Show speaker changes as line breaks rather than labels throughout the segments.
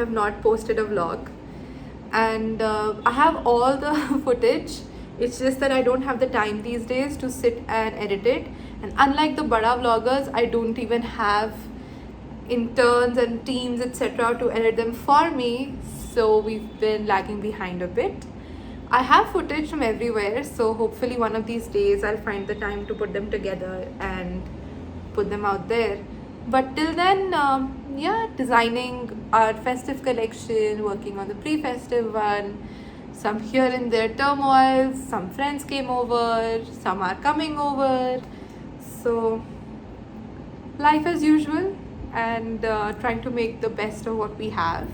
have not posted a vlog, and I have all the footage. It's just that I don't have the time these days to sit and edit it. And unlike the bada vloggers, I don't even have interns and teams etc. to edit them for me. So we've been lagging behind a bit. I have footage from everywhere, so hopefully one of these days I'll find the time to put them together and put them out there. But till then, yeah, designing our festive collection, working on the pre-festive one, some here and there turmoils, some friends came over, some are coming over. So, life as usual, and trying to make the best of what we have,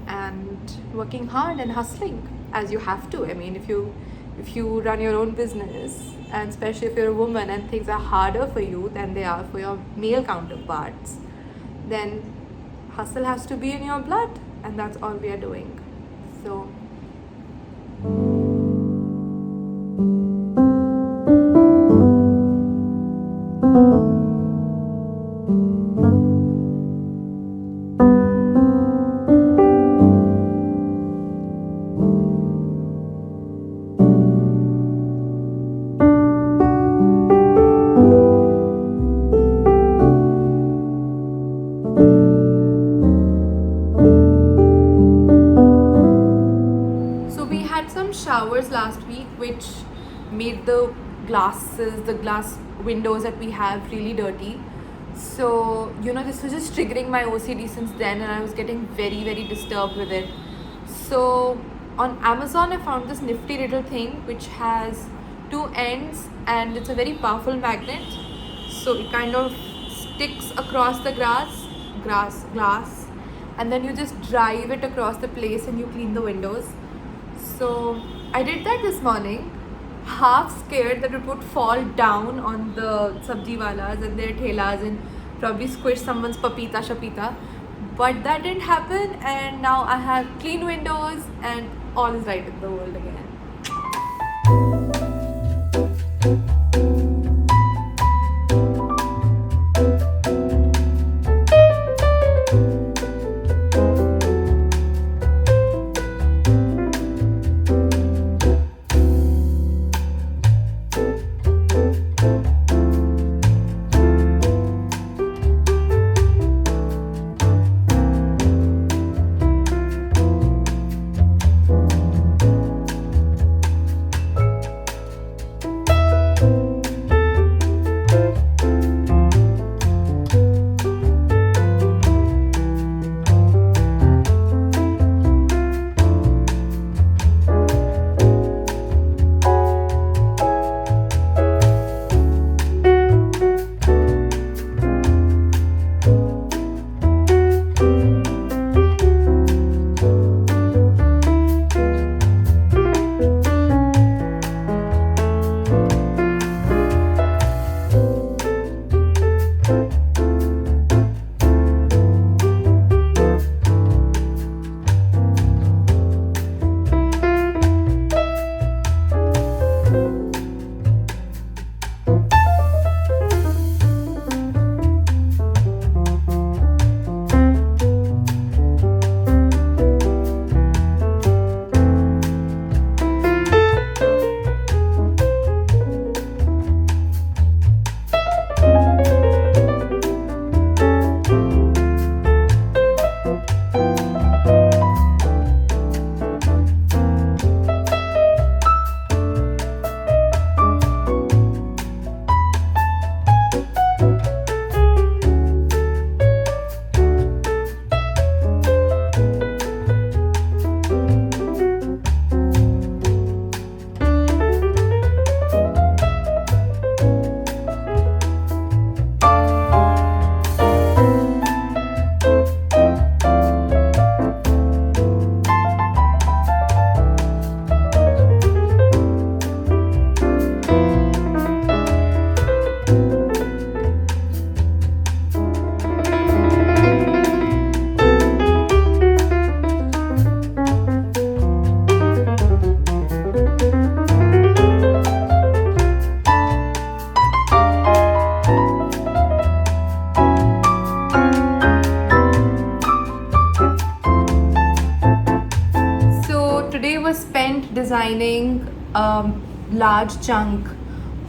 and working hard and hustling as you have to. I mean, if you run your own business, and especially if you're a woman and things are harder for you than they are for your male counterparts, then hustle has to be in your blood, and that's all we are doing. So we had some showers last week, which made the glass windows that we have really dirty. So, this was just triggering my OCD since then, and I was getting very, very disturbed with it. So, on Amazon, I found this nifty little thing which has two ends, and it's a very powerful magnet. So, it kind of sticks across the glass, and then you just drive it across the place and you clean the windows. So I did that this morning, half scared that it would fall down on the sabji walas and their thelas and probably squish someone's papita shapita. But that didn't happen, and now I have clean windows and all is right in the world again. was spent designing a large chunk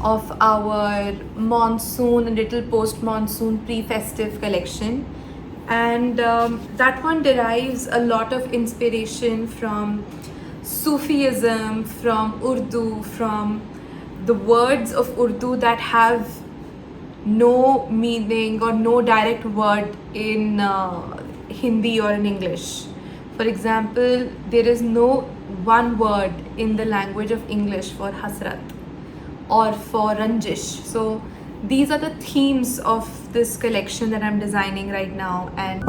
of our monsoon and little post-monsoon pre-festive collection, and that one derives a lot of inspiration from Sufism, from Urdu, from the words of Urdu that have no meaning or no direct word in Hindi or in English. For example, there is no one word in the language of English for hasrat or for ranjish. So these are the themes of this collection that I'm designing right now, and